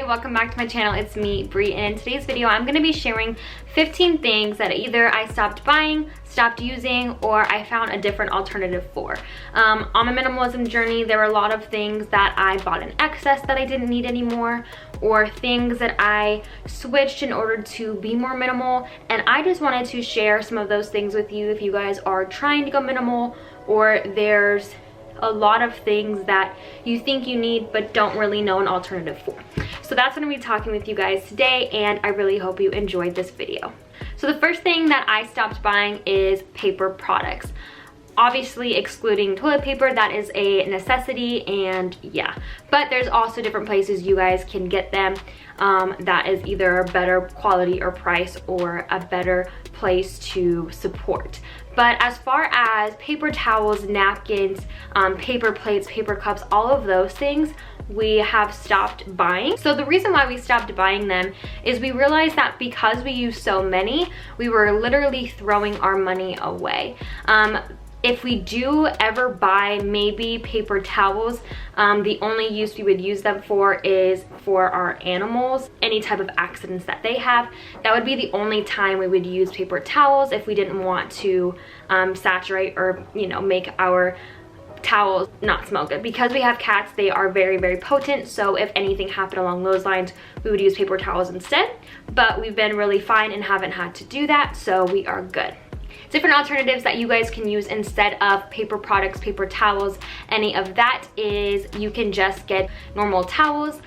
Welcome back to my channel. It's me, Bree, and in today's video I'm going to be sharing 15 things that either I stopped buying, stopped using, or I found a different alternative for. On my minimalism journey, there were a lot of things that I bought in excess that I didn't need anymore, or things that I switched in order to be more minimal, and I just wanted to share some of those things with you if you guys are trying to go minimal, or there's a lot of things that you think you need but don't really know an alternative for. So that's what I'm going to be talking with you guys today, and I really hope you enjoyed this video. So the first thing that I stopped buying is paper products. Obviously excluding toilet paper, that is a necessity, and yeah, but there's also different places you guys can get them that is either better quality or price, or a better place to support. But as far as paper towels, napkins, paper plates, paper cups, all of those things, we have stopped buying. So the reason why we stopped buying them is we realized that because we use so many, we were literally throwing our money away. If we do ever buy maybe paper towels, the only use we would use them for is for our animals, any type of accidents that they have. That would be the only time we would use paper towels if we didn't want to saturate or, you know, make our towels not smell good. Because we have cats, they are very, very potent, so if anything happened along those lines, we would use paper towels instead. But we've been really fine and haven't had to do that, so we are good. Different alternatives that you guys can use instead of paper products, paper towels, any of that is you can just get normal towels,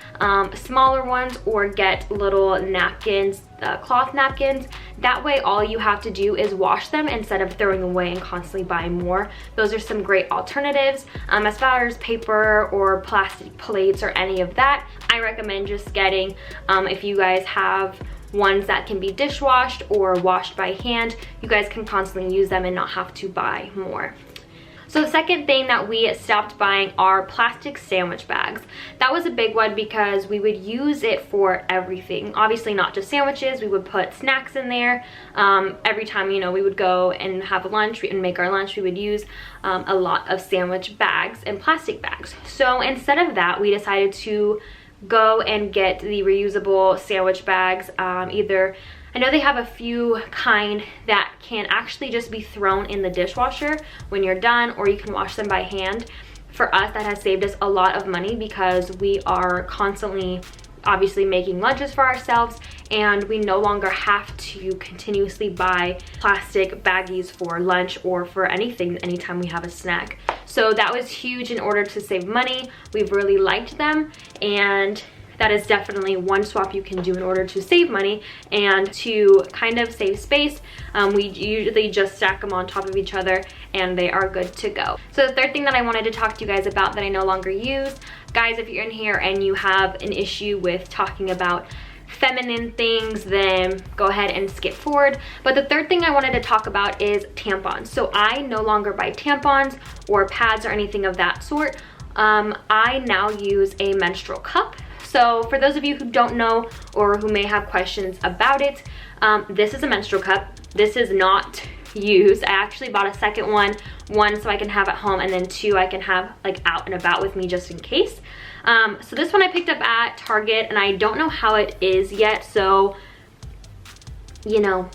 smaller ones, or get little napkins, cloth napkins. That way all you have to do is wash them instead of throwing away and constantly buying more. Those are some great alternatives. As far as paper or plastic plates or any of that, I recommend just getting, if you guys have ones that can be dishwashed or washed by hand, you guys can constantly use them and not have to buy more. So the second thing that we stopped buying are plastic sandwich bags. That was a big one because we would use it for everything. Obviously not just sandwiches, we would put snacks in there. Every time, you know, we would go and have lunch and make our lunch, we would use a lot of sandwich bags and plastic bags. So instead of that, we decided to go and get the reusable sandwich bags. Either, I know they have a few kind that can actually just be thrown in the dishwasher when you're done, or you can wash them by hand. For us, that has saved us a lot of money because we are constantly obviously making lunches for ourselves, and we no longer have to continuously buy plastic baggies for lunch or for anything anytime we have a snack. So that was huge in order to save money. We've really liked them, and that is definitely one swap you can do in order to save money and to kind of save space. We usually just stack them on top of each other and they are good to go. So the third thing that I wanted to talk to you guys about that I no longer use, guys, if you're in here and you have an issue with talking about feminine things, then go ahead and skip forward. But the third thing I wanted to talk about is tampons. So I no longer buy tampons or pads or anything of that sort. I now use a menstrual cup. So for those of you who don't know or who may have questions about it, this is a menstrual cup. This is not used. I actually bought a second one so I can have at home, and then two I can have like out and about with me just in case. So this one I picked up at Target, and I don't know how it is yet, so you know,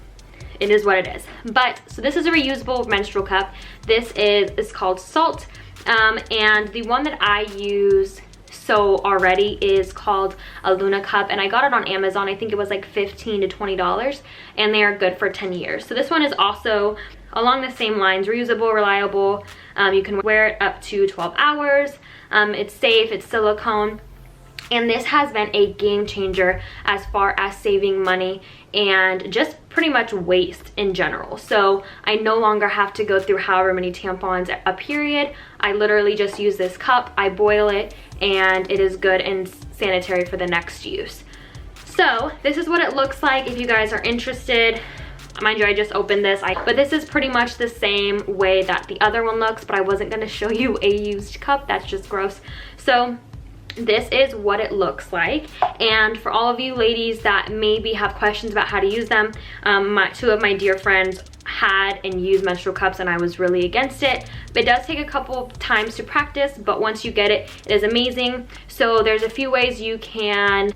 it is what it is. But so this is a reusable menstrual cup. This is called Salt, and the one that I use so already is called a Luna cup, and I got it on Amazon. I think it was like $15 to $20, and they are good for 10 years. So this one is also along the same lines, reusable, reliable. You can wear it up to 12 hours. It's safe, it's silicone, and this has been a game changer as far as saving money and just pretty much waste in general. So I no longer have to go through however many tampons a period. I literally just use this cup, I boil it, and it is good and sanitary for the next use. So this is what it looks like if you guys are interested. Mind you, I just opened this, but this is pretty much the same way that the other one looks, but I wasn't gonna show you a used cup, that's just gross. So this is what it looks like. And for all of you ladies that maybe have questions about how to use them, two of my dear friends had and used menstrual cups and I was really against it. But it does take a couple of times to practice, but once you get it, it is amazing. So there's a few ways you can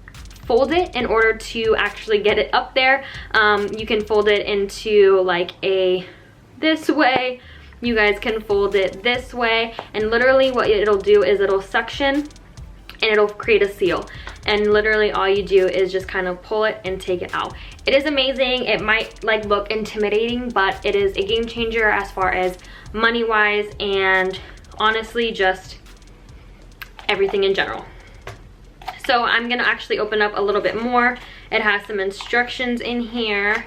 fold it in order to actually get it up there. You can fold it into like this way. You guys can fold it this way, and literally what it'll do is it'll suction and it'll create a seal, and literally all you do is just kind of pull it and take it out. It is amazing. It might like look intimidating, but it is a game changer as far as money wise and honestly just everything in general. So I'm gonna actually open up a little bit more. It has some instructions in here.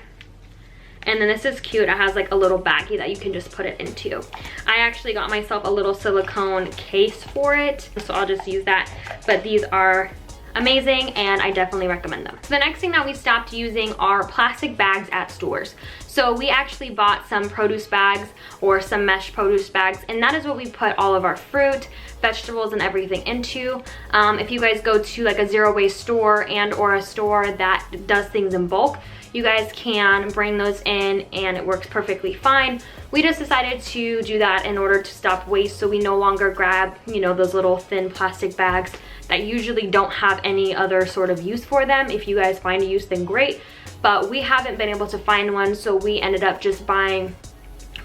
And then this is cute. It has like a little baggie that you can just put it into. I actually got myself a little silicone case for it, so I'll just use that. But these are amazing and I definitely recommend them. So the next thing that we stopped using are plastic bags at stores. So we actually bought some produce bags or some mesh produce bags, and that is what we put all of our fruit, vegetables, and everything into. If you guys go to like a zero waste store and or a store that does things in bulk, you guys can bring those in and it works perfectly fine. We just decided to do that in order to stop waste, so we no longer grab, you know, those little thin plastic bags that usually don't have any other sort of use for them. If you guys find a use, then great, but we haven't been able to find one, so we ended up just buying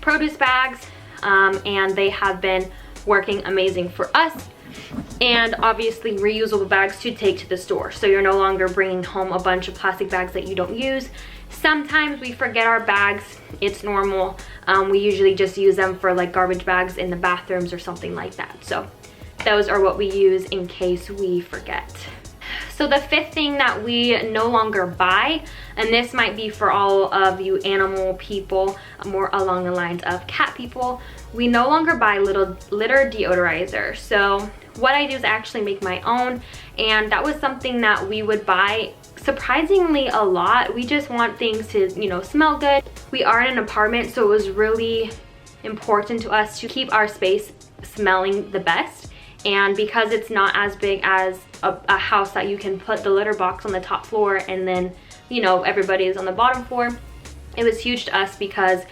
produce bags, and they have been working amazing for us. And obviously reusable bags to take to the store, so you're no longer bringing home a bunch of plastic bags that you don't use. Sometimes we forget our bags, it's normal. We usually just use them for like garbage bags in the bathrooms or something like that. So those are what we use in case we forget. So the fifth thing that we no longer buy, and this might be for all of you animal people, more along the lines of cat people, we no longer buy litter deodorizer. So what I do is actually make my own, and that was something that we would buy surprisingly a lot. We just want things to, you know, smell good. We are in an apartment, so it was really important to us to keep our space smelling the best. And because it's not as big as a house that you can put the litter box on the top floor and then, you know, everybody is on the bottom floor, it was huge to us because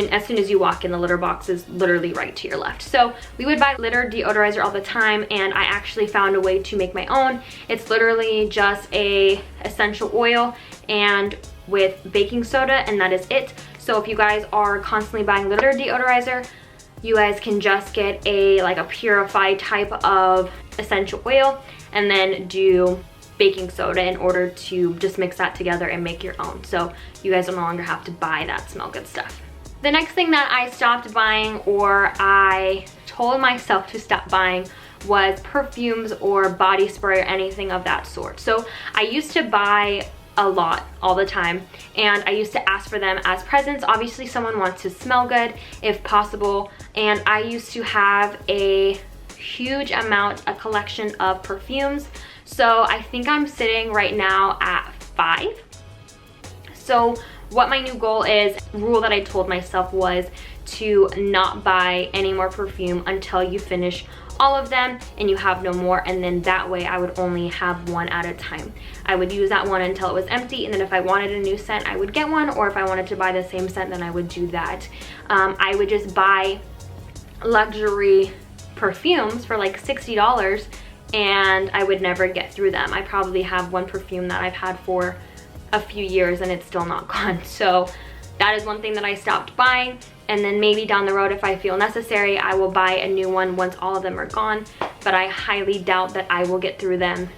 as soon as you walk in, the litter box is literally right to your left. So we would buy litter deodorizer all the time, and I actually found a way to make my own. It's literally just a essential oil and with baking soda, and that is it. So if you guys are constantly buying litter deodorizer, you guys can just get a purified type of essential oil and then do baking soda in order to just mix that together and make your own. So you guys will no longer have to buy that smell good stuff. The next thing that I stopped buying, or I told myself to stop buying, was perfumes or body spray or anything of that sort. So I used to buy a lot all the time, and I used to ask for them as presents. Obviously someone wants to smell good if possible, and I used to have a huge amount, a collection of perfumes. So I think I'm sitting right now at 5. So what my new goal is, rule that I told myself, was to not buy any more perfume until you finish all of them and you have no more, and then that way I would only have one at a time. I would use that one until it was empty, and then if I wanted a new scent I would get one, or if I wanted to buy the same scent then I would do that. I would just buy luxury perfumes for like $60 and I would never get through them. I probably have one perfume that I've had for a few years and it's still not gone. So that is one thing that I stopped buying, and then maybe down the road if I feel necessary I will buy a new one once all of them are gone, but I highly doubt that I will get through them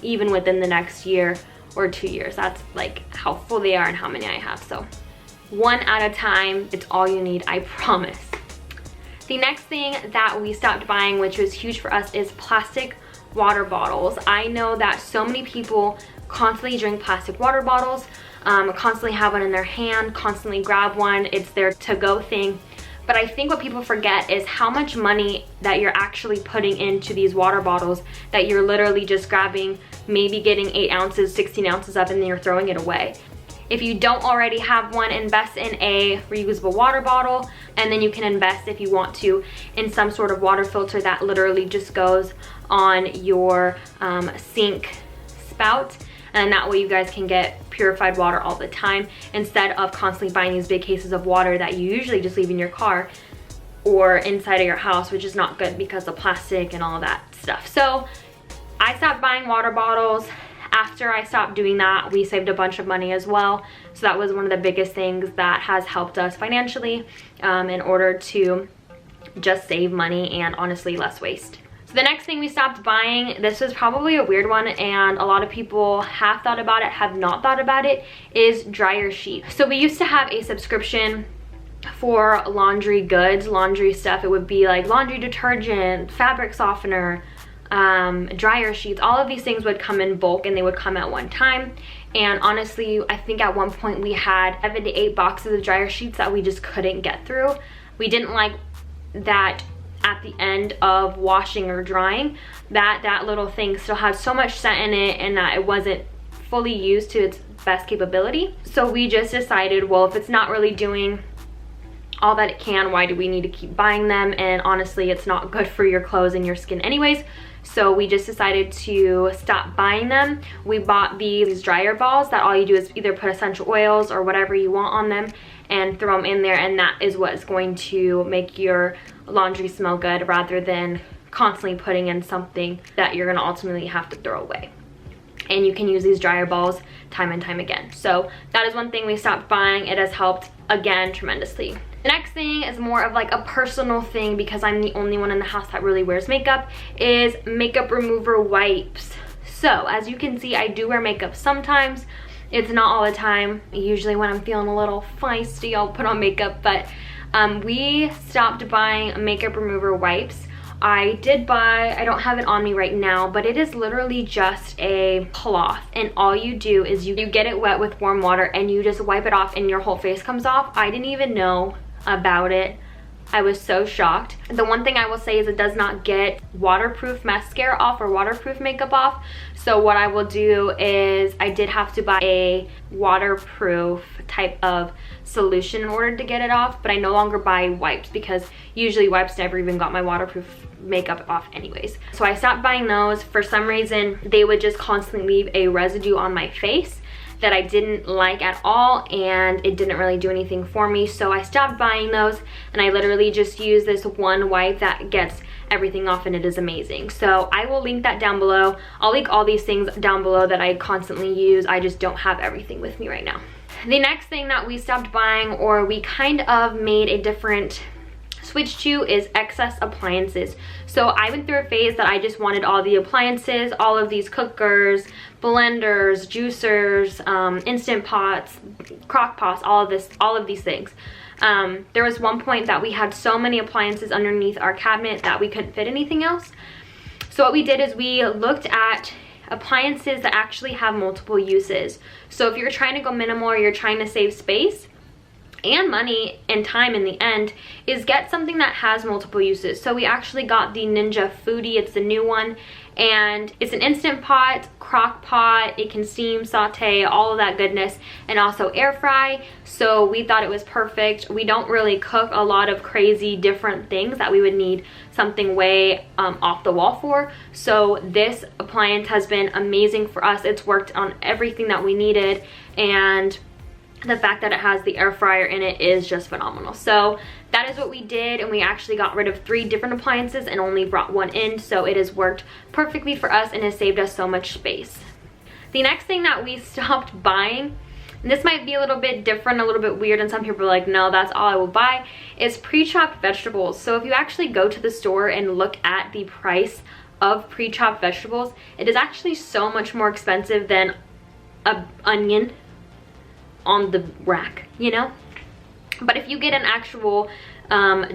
even within the next year or 2 years. That's like how full they are and how many I have. So one at a time, it's all you need, I promise. The next thing that we stopped buying, which was huge for us, is plastic water bottles. I know that so many people constantly drink plastic water bottles, constantly have one in their hand, constantly grab one, it's their to-go thing. But I think what people forget is how much money that you're actually putting into these water bottles, that you're literally just grabbing, maybe getting 8 ounces, 16 ounces of, and then you're throwing it away. If you don't already have one, invest in a reusable water bottle, and then you can invest, if you want to, in some sort of water filter that literally just goes on your sink spout, and that way you guys can get purified water all the time instead of constantly buying these big cases of water that you usually just leave in your car or inside of your house, which is not good because of plastic and all that stuff. So I stopped buying water bottles. After I stopped doing that, we saved a bunch of money as well. So that was one of the biggest things that has helped us financially in order to just save money and honestly less waste. So the next thing we stopped buying, this is probably a weird one and a lot of people have thought about it, have not thought about it, is dryer sheets. So we used to have a subscription for laundry goods, laundry stuff. It would be like laundry detergent, fabric softener, dryer sheets. All of these things would come in bulk and they would come at one time. And honestly, I think at one point we had 7 to 8 boxes of dryer sheets that we just couldn't get through. We didn't like that at the end of washing or drying, that little thing still had so much scent in it and that it wasn't fully used to its best capability. So we just decided, well, if it's not really doing all that it can, why do we need to keep buying them? And honestly, it's not good for your clothes and your skin anyways. So we just decided to stop buying them. We bought these dryer balls that all you do is either put essential oils or whatever you want on them and throw them in there, and that is what is going to make your laundry smell good rather than constantly putting in something that you're gonna ultimately have to throw away. And you can use these dryer balls time and time again. So that is one thing we stopped buying. It has helped, again, tremendously. The next thing is more of like a personal thing because I'm the only one in the house that really wears makeup, is makeup remover wipes. So as you can see, I do wear makeup sometimes. It's not all the time. Usually when I'm feeling a little feisty, I'll put on makeup, but we stopped buying makeup remover wipes. I did buy, I don't have it on me right now, but it is literally just a cloth, and all you do is you get it wet with warm water and you just wipe it off and your whole face comes off. I didn't even know about it. I was so shocked. The one thing I will say is it does not get waterproof mascara off or waterproof makeup off. So what I will do is, I did have to buy a waterproof type of solution in order to get it off, but I no longer buy wipes because usually wipes never even got my waterproof makeup off anyways. So I stopped buying those. For some reason, they would just constantly leave a residue on my face that I didn't like at all, and it didn't really do anything for me. So I stopped buying those and I literally just use this one wipe that gets everything off, and it is amazing. So I will link that down below. I'll link all these things down below that I constantly use. I just don't have everything with me right now. The next thing that we stopped buying, or we kind of made a different switch to, is excess appliances. So I went through a phase that I just wanted all the appliances, all of these cookers, blenders, juicers, instant pots, crock pots, all of these things. There was one point that we had so many appliances underneath our cabinet that we couldn't fit anything else. So what we did is we looked at appliances that actually have multiple uses. So if you're trying to go minimal or you're trying to save space and money and time in the end, is get something that has multiple uses. So we actually got the Ninja Foodie. It's the new one, and it's an instant pot, crock pot. It can steam, saute, all of that goodness, and also air fry. So we thought it was perfect. We don't really cook a lot of crazy different things that we would need something way off the wall for. So this appliance has been amazing for us. It's worked on everything that we needed, and the fact that it has the air fryer in it is just phenomenal. So that is what we did, and we actually got rid of 3 different appliances and only brought one in. So it has worked perfectly for us and has saved us so much space. The next thing that we stopped buying, and this might be a little bit different, a little bit weird, and some people are like, no, that's all I will buy, is pre-chopped vegetables. So if you actually go to the store and look at the price of pre-chopped vegetables, it is actually so much more expensive than an onion on the rack, you know? But if you get an actual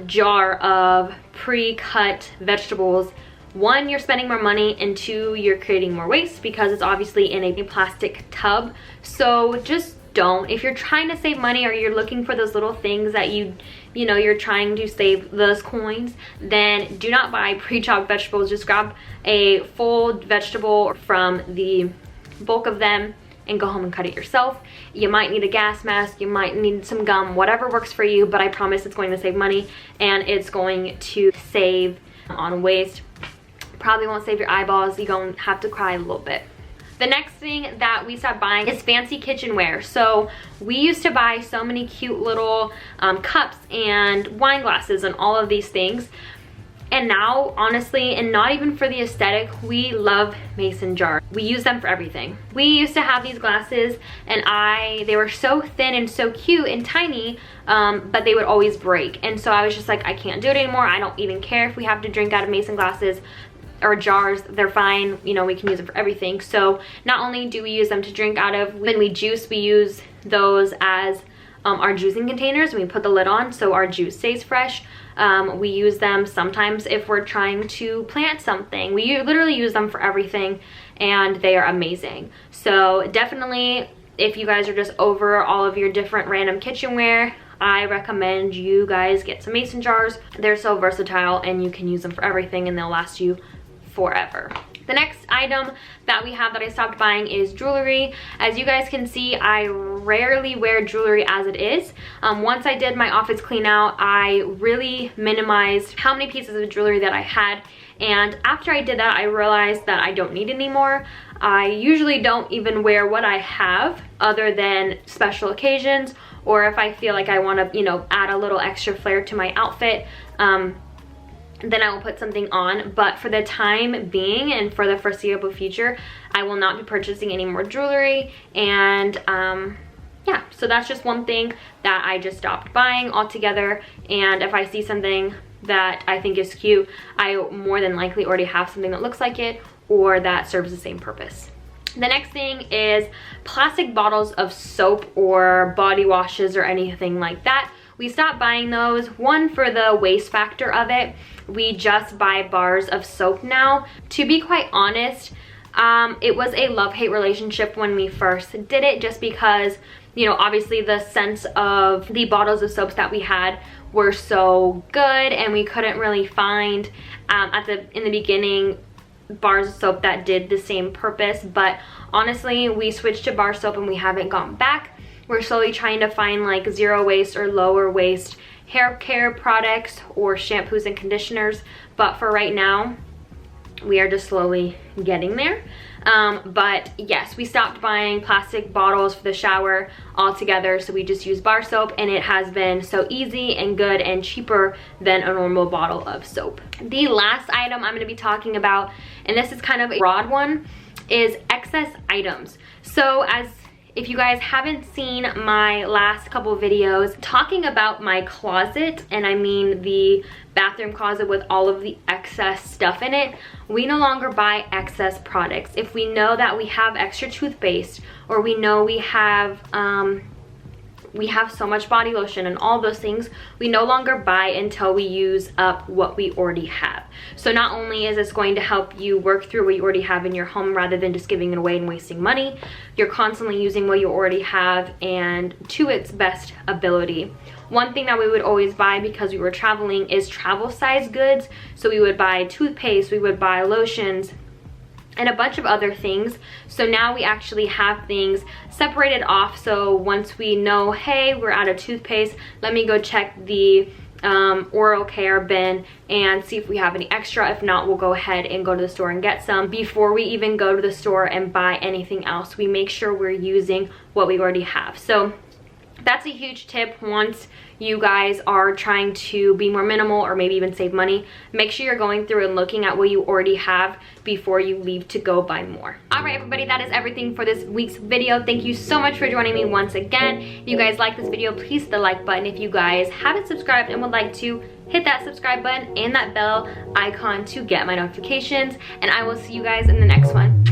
jar of pre-cut vegetables, 1, you're spending more money, and 2, you're creating more waste because it's obviously in a plastic tub. So just don't. If you're trying to save money or you're looking for those little things that you know, you're trying to save those coins, then do not buy pre-chopped vegetables. Just grab a full vegetable from the bulk of them, and go home and cut it yourself. You might need a gas mask, you might need some gum, whatever works for you, but I promise it's going to save money and it's going to save on waste. Probably won't save your eyeballs. You're gonna have to cry a little bit. The next thing that we stopped buying is fancy kitchenware. So we used to buy so many cute little cups and wine glasses and all of these things. And now, honestly, and not even for the aesthetic, we love mason jars. We use them for everything. We used to have these glasses and they were so thin and so cute and tiny, but they would always break. And so I was just like, I can't do it anymore. I don't even care if we have to drink out of mason glasses or jars, they're fine, you know, we can use them for everything. So not only do we use them to drink out of, when we juice, we use those as our juicing containers and we put the lid on so our juice stays fresh. We use them sometimes if we're trying to plant something. We literally use them for everything and they are amazing. So definitely, if you guys are just over all of your different random kitchenware, I recommend you guys get some mason jars. They're so versatile and you can use them for everything and they'll last you forever. The next item that we have that I stopped buying is jewelry. As you guys can see, I rarely wear jewelry as it is. Once I did my office clean out, I really minimized how many pieces of jewelry that I had. And after I did that, I realized that I don't need any more. I usually don't even wear what I have other than special occasions, or if I feel like I want to, you know, add a little extra flair to my outfit. Then I will put something on, but for the time being and for the foreseeable future, I will not be purchasing any more jewelry. And yeah, so that's just one thing that I just stopped buying altogether. And if I see something that I think is cute, I more than likely already have something that looks like it or that serves the same purpose. The next thing is plastic bottles of soap or body washes or anything like that. We stopped buying those, one, for the waste factor of it. We just buy bars of soap now. To be quite honest, it was a love-hate relationship when we first did it, just because, you know, obviously the scents of the bottles of soaps that we had were so good and we couldn't really find in the beginning bars of soap that did the same purpose. But honestly, we switched to bar soap and we haven't gone back. We're slowly trying to find like zero waste or lower waste hair care products or shampoos and conditioners, but for right now we are just slowly getting there. But yes, we stopped buying plastic bottles for the shower altogether, so we just use bar soap, and it has been so easy and good and cheaper than a normal bottle of soap. The last item I'm going to be talking about, and this is kind of a broad one, is excess items. So if you guys haven't seen my last couple videos talking about my closet, and I mean the bathroom closet with all of the excess stuff in it, we no longer buy excess products. If we know that we have extra toothpaste, or we know we have so much body lotion and all those things, we no longer buy until we use up what we already have. So not only is this going to help you work through what you already have in your home rather than just giving it away and wasting money, you're constantly using what you already have and to its best ability. One thing that we would always buy because we were traveling is travel size goods. So we would buy toothpaste, we would buy lotions, and a bunch of other things. So now we actually have things separated off. So once we know, hey, we're out of toothpaste, let me go check the oral care bin and see if we have any extra. If not, we'll go ahead and go to the store and get some. Before we even go to the store and buy anything else, we make sure we're using what we already have. So that's a huge tip. Once you guys are trying to be more minimal or maybe even save money, make sure you're going through and looking at what you already have before you leave to go buy more. All right, everybody, that is everything for this week's video. Thank you so much for joining me once again. If you guys like this video, please hit the like button. If you guys haven't subscribed and would like to, hit that subscribe button and that bell icon to get my notifications, and I will see you guys in the next one.